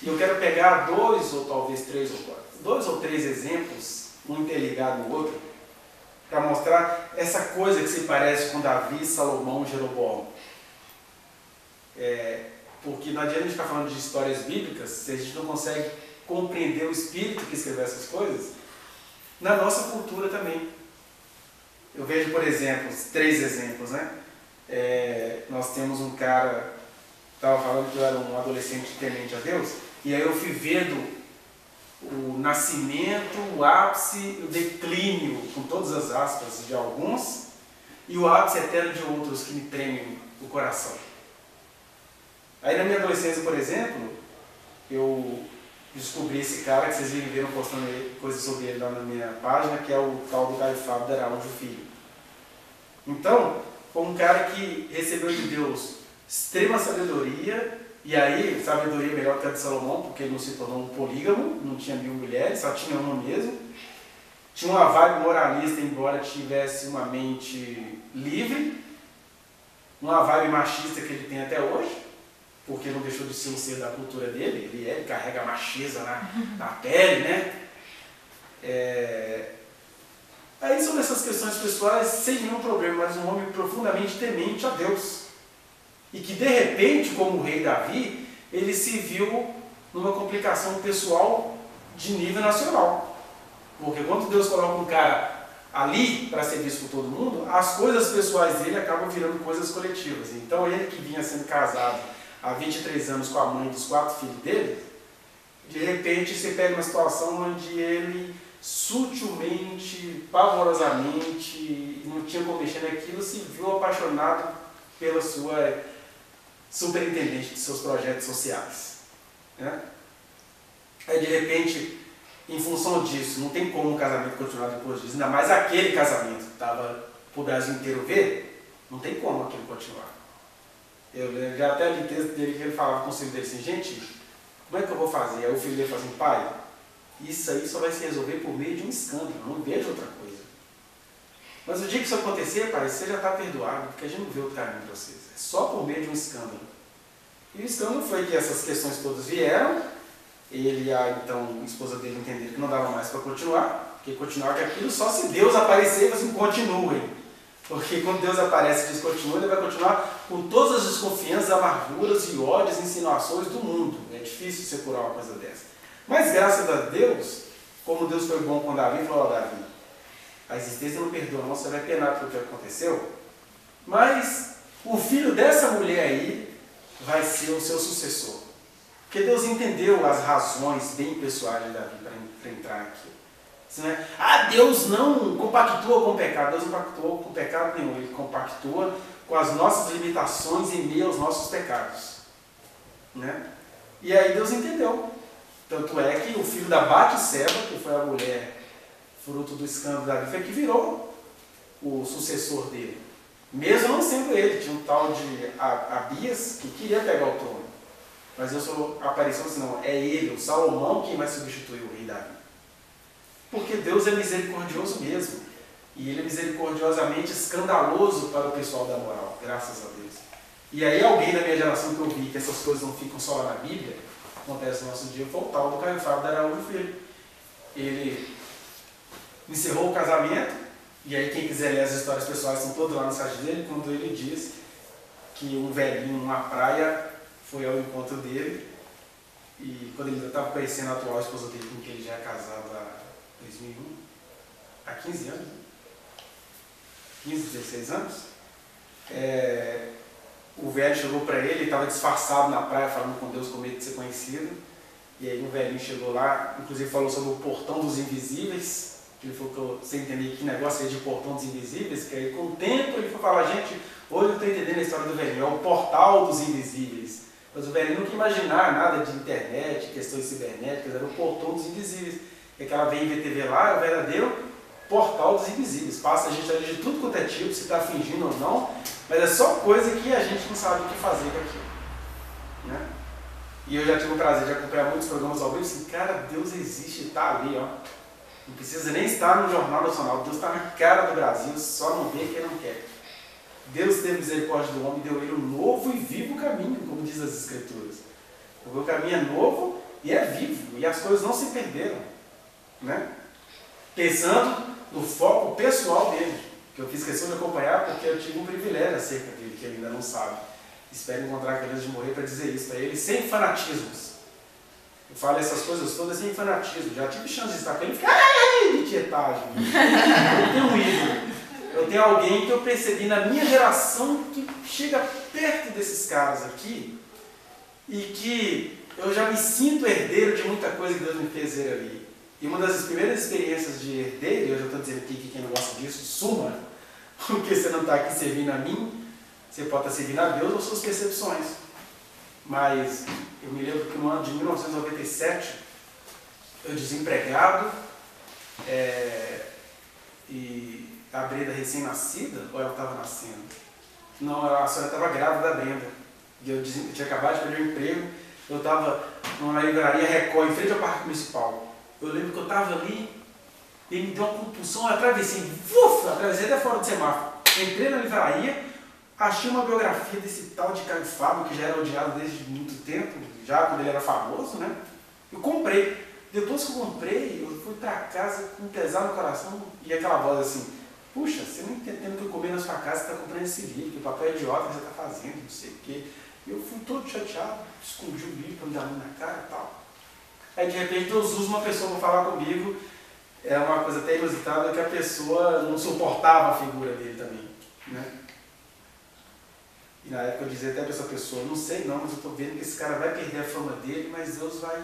E eu quero pegar dois ou talvez dois ou três exemplos, um interligado no outro, para mostrar essa coisa que se parece com Davi, Salomão e Jeroboão. Porque não adianta a gente ficar falando de histórias bíblicas se a gente não consegue compreender o espírito que escreveu essas coisas na nossa cultura também. Eu vejo, por exemplo, três exemplos, né? Nós temos um cara, estava falando que eu era um adolescente temente a Deus, e aí eu fui vendo o nascimento, o ápice, o declínio, com todas as aspas, de alguns, e o ápice eterno de outros que me tremem o coração. Aí na minha adolescência, por exemplo, eu descobri esse cara que vocês viram postando coisas sobre ele lá na minha página, que é o tal do Caio Fábio de Araújo Filho. Então, foi um cara que recebeu de Deus extrema sabedoria, e aí, sabedoria melhor que a de Salomão, porque ele não se tornou um polígamo, não tinha 1000 mulheres, só tinha uma mesmo. Tinha uma vibe moralista, embora tivesse uma mente livre, uma vibe machista que ele tem até hoje, porque não deixou de ser um ser da cultura dele, ele carrega a macheza na pele, né? Aí sobre essas questões pessoais, sem nenhum problema, mas um homem profundamente temente a Deus. E que de repente, como o rei Davi, ele se viu numa complicação pessoal de nível nacional. Porque quando Deus coloca um cara ali para ser visto por todo mundo, as coisas pessoais dele acabam virando coisas coletivas. Então ele que vinha sendo casado há 23 anos com a mãe dos 4 filhos dele, de repente se pega uma situação onde ele sutilmente, pavorosamente, não tinha como mexer naquilo, se viu apaixonado pela sua superintendente de seus projetos sociais. Né? Aí de repente, em função disso, não tem como o casamento continuar depois disso, ainda mais aquele casamento que estava para o Brasil inteiro ver, não tem como aquilo continuar. Eu já até li texto dele que ele falava com o filho dele assim, gente, como é que eu vou fazer? Aí o filho dele fala assim, pai, isso aí só vai se resolver por meio de um escândalo, não vejo outra coisa. Mas o dia que isso acontecer, pai, você já está perdoado, porque a gente não vê outro caminho para vocês. É só por meio de um escândalo. E o escândalo foi que essas questões todas vieram, ele e a então, esposa dele entenderam que não dava mais para continuar, porque continuar com aquilo só se Deus aparecer e falar assim, continuem. Porque quando Deus aparece e diz continua, ele vai continuar com todas as desconfianças, amarguras e ódios e insinuações do mundo. É difícil você curar uma coisa dessa. Mas graças a Deus, como Deus foi bom com Davi, falou, Davi, a existência não perdoa, não, você vai penar pelo que aconteceu, mas o filho dessa mulher aí vai ser o seu sucessor. Porque Deus entendeu as razões bem pessoais de Davi para entrar aqui. Deus não compactua com o pecado. Deus não compactua com pecado nenhum. Ele compactua com as nossas limitações em meio aos nossos pecados. Né? E aí Deus entendeu. Tanto é que o filho da Batseba, que foi a mulher fruto do escândalo de Davi, foi que virou o sucessor dele. Mesmo não sendo ele, tinha um tal de Abias que queria pegar o trono. Mas Deus apareceu assim, não, é ele, o Salomão, quem vai substituir o rei Davi. Porque Deus é misericordioso mesmo. E ele é misericordiosamente escandaloso para o pessoal da moral, graças a Deus. E aí alguém da minha geração que eu vi que essas coisas não ficam só lá na Bíblia, acontece no nosso dia, foi o tal do Caio Fábio de Araújo Filho. Ele encerrou o casamento, e aí quem quiser ler as histórias pessoais estão todas lá no site dele, quando ele diz que um velhinho numa praia foi ao encontro dele, e quando ele ainda estava conhecendo a atual esposa dele, com quem ele já é casado há 2001, há 15 anos, 15, 16 anos, o velho chegou para ele estava disfarçado na praia falando com Deus com medo de ser conhecido, e aí um velhinho chegou lá, inclusive falou sobre o portão dos invisíveis. Ele falou que você entender que negócio é de portão dos invisíveis, que aí com o tempo ele foi falar, gente, hoje eu estou entendendo a história do velhinho, é o portal dos invisíveis. Mas o velhinho nunca imaginar nada de internet, questões cibernéticas, era o portão dos invisíveis. E aquela VTV lá é o verdadeiro portal dos invisíveis. Passa a gente ali de tudo quanto é tipo, se está fingindo ou não, mas é só coisa que a gente não sabe o que fazer com aquilo. Né? E eu já tive o prazer de acompanhar muitos programas ao vivo, assim, cara, Deus existe, está ali, ó. Não precisa nem estar no Jornal Nacional, Deus está na cara do Brasil, só não vê quem não quer. Deus teve misericórdia do homem e deu ele um novo e vivo caminho, como diz as Escrituras. O meu caminho é novo e é vivo, e as coisas não se perderam, né? Pensando no foco pessoal dele, que eu fiz questão de acompanhar porque eu tive um privilégio acerca dele, que ele ainda não sabe. Espero encontrar aquele antes de morrer para dizer isso para ele, sem fanatismos. Eu falo essas coisas todas sem fanatismo. Já tive chance de estar com ele e ficar de tietagem. Eu tenho um ídolo. Eu tenho alguém que eu percebi na minha geração que chega perto desses caras aqui e que eu já me sinto herdeiro de muita coisa que Deus me fez ver ali. E uma das primeiras experiências de herdeiro, eu já estou dizendo aqui que quem não gosta disso, suma, porque você não está aqui servindo a mim, você pode estar servindo a Deus ou suas percepções. Mas eu me lembro que no ano de 1997, eu desempregado, e a Brenda recém-nascida, ou ela estava nascendo? Não, a senhora estava grávida da Brenda. E eu tinha acabado de perder o emprego, eu estava numa livraria Record, em frente ao Parque Municipal. Eu lembro que eu estava ali, e me deu uma compulsão, eu atravessei até fora do semáforo. Entrei na livraria, achei uma biografia desse tal de Caio Fábio, que já era odiado desde muito tempo, já quando ele era famoso, né? Eu comprei. Depois que eu comprei, eu fui para casa com um pesar no coração e aquela voz assim, puxa, você não está tendo o que comer na sua casa, você está comprando esse livro, que o papel é idiota que você está fazendo, não sei o quê. Eu fui todo chateado, escondi o livro para me dar uma na cara e tal. Aí de repente Deus usa uma pessoa para falar comigo, é uma coisa até inusitada, que a pessoa não suportava a figura dele também, né? E na época eu dizia até para essa pessoa, não sei não, mas eu estou vendo que esse cara vai perder a fama dele, mas Deus vai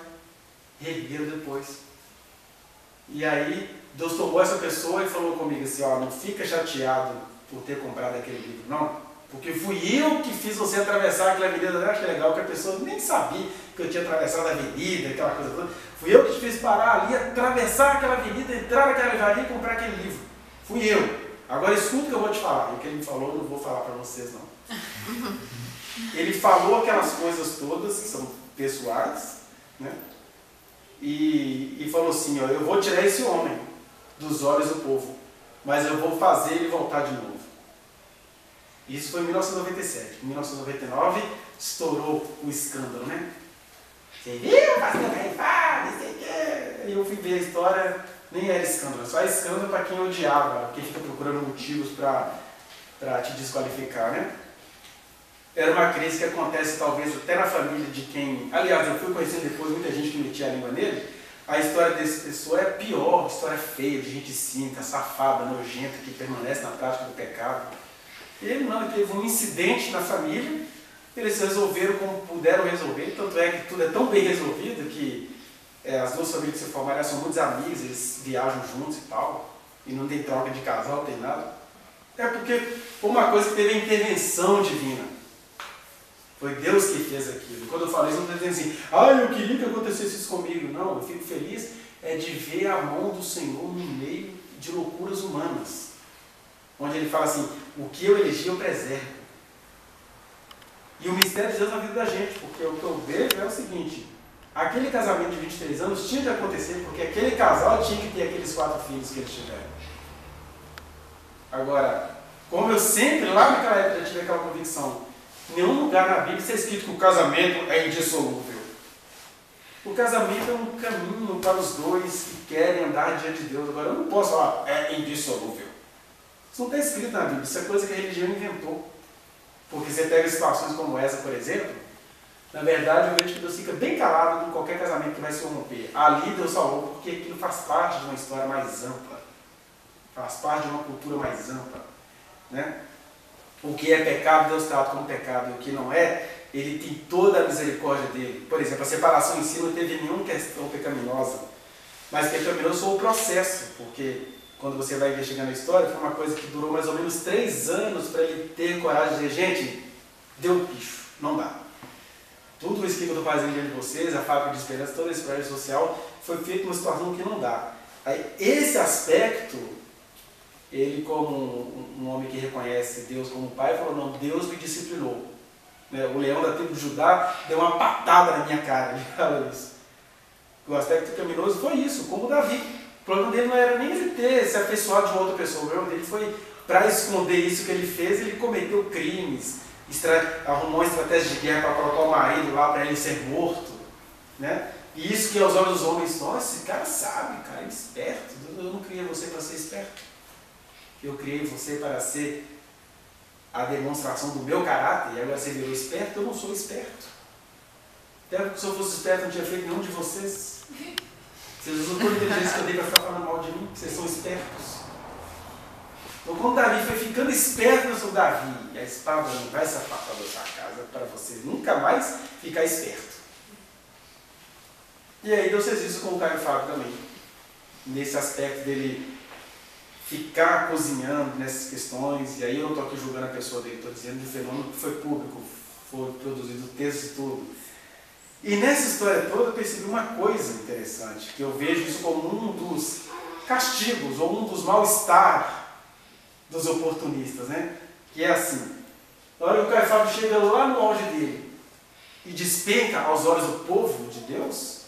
reerguê-lo depois. E aí Deus tomou essa pessoa e falou comigo assim, ó, não fica chateado por ter comprado aquele livro, não, porque fui eu que fiz você atravessar aquela avenida. Eu acho legal que a pessoa nem sabia que eu tinha atravessado a avenida, aquela coisa toda. Fui eu que te fiz parar ali, atravessar aquela avenida, entrar naquela livraria e comprar aquele livro. Fui eu. Agora escuta o que eu vou te falar. E o que ele me falou eu não vou falar para vocês não. Ele falou aquelas coisas todas que são pessoais, né? E falou assim, ó, eu vou tirar esse homem dos olhos do povo, mas eu vou fazer ele voltar de novo. Isso foi em 1997. Em 1999 estourou o escândalo, né? Você viu? Pastor Caifás, não sei o quê. E eu fui ver a história, nem era escândalo, só escândalo para quem odiava, quem fica procurando motivos para te desqualificar, né? Era uma crise que acontece talvez até na família de quem... Aliás, eu fui conhecendo depois muita gente que metia a língua nele. A história dessa pessoa é pior, história feia, de gente cínica, safada, nojenta, que permanece na prática do pecado. Ele não, ele teve um incidente na família, eles resolveram como puderam resolver, tanto é que tudo é tão bem resolvido que as duas famílias que se formaram são muitos amigos, eles viajam juntos e tal, e não tem troca de casal, não tem nada. É porque foi uma coisa que teve a intervenção divina. Foi Deus que fez aquilo. Quando eu falo isso, eu não estou dizendo assim, eu queria que acontecesse isso comigo. Não, eu fico feliz de ver a mão do Senhor no meio de loucuras humanas. Onde ele fala assim, o que eu elegi eu preservo. E o mistério de Deus na vida da gente, porque o que eu vejo é o seguinte, aquele casamento de 23 anos tinha de acontecer, porque aquele casal tinha que ter aqueles 4 filhos que eles tiveram. Agora, como eu sempre, lá naquela época, já tive aquela convicção, em nenhum lugar na Bíblia está escrito que o casamento é indissolúvel. O casamento é um caminho para os dois que querem andar diante de Deus. Agora, eu não posso falar, é indissolúvel. Isso não está escrito na Bíblia, isso é coisa que a religião inventou. Porque você pega situações como essa, por exemplo, na verdade eu vejo que Deus fica bem calado com qualquer casamento que vai se romper. Ali Deus salvou, porque aquilo faz parte de uma história mais ampla. Faz parte de uma cultura mais ampla. Né? O que é pecado, Deus trata como pecado, e o que não é, Ele tem toda a misericórdia dele. Por exemplo, a separação em si não teve nenhuma questão pecaminosa, mas pecaminoso foi o processo, porque quando você vai investigando a história, foi uma coisa que durou mais ou menos 3 anos para ele ter coragem de dizer, gente, deu bicho, não dá. Tudo isso que eu estou fazendo diante de vocês, a fábrica de esperança, todo esse projeto social, foi feito numa situação que não dá. Aí, esse aspecto, ele como um homem que reconhece Deus como pai, falou, não, Deus me disciplinou. O leão da tribo de Judá deu uma patada na minha cara, ele fala isso. O aspecto pecaminoso foi isso, como Davi. O problema dele não era nem ele ter se afeiçoado de uma outra pessoa, o problema dele foi, para esconder isso que ele fez, ele cometeu crimes, arrumou uma estratégia de guerra para colocar o marido lá para ele ser morto. Né? E isso que aos olhos dos homens, nossa, esse cara sabe, cara é esperto. Eu não criei você para ser esperto. Eu criei você para ser a demonstração do meu caráter, e agora você virou esperto, eu não sou esperto. Até porque se eu fosse esperto, eu não tinha feito nenhum de vocês. Vocês usam toda a inteligência que eu dei para ficar falando mal de mim, vocês são espertos. Então, quando Davi foi ficando esperto, eu sou Davi, e a espada não vai se apartar da sua casa para você nunca mais ficar esperto. E aí Deus fez isso com o Caio Fábio também. Nesse aspecto dele ficar cozinhando nessas questões, e aí eu não estou aqui julgando a pessoa dele, estou dizendo do fenômeno que foi público, foi produzido o texto e tudo. E nessa história toda eu percebi uma coisa interessante, que eu vejo isso como um dos castigos, ou um dos mal-estar dos oportunistas, né? Que é assim, na hora que o Caio Fábio chega lá no auge dele e despenca aos olhos do povo de Deus,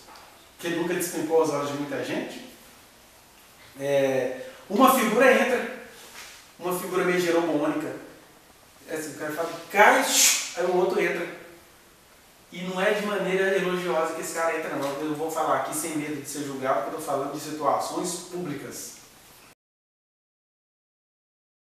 que ele nunca despencou aos olhos de muita gente, uma figura entra, uma figura meio jeromônica, assim, o Caio Fábio cai, aí o outro entra. E não é de maneira elogiosa que esse cara entra, não. Eu vou falar aqui sem medo de ser julgado, porque eu estou falando de situações públicas.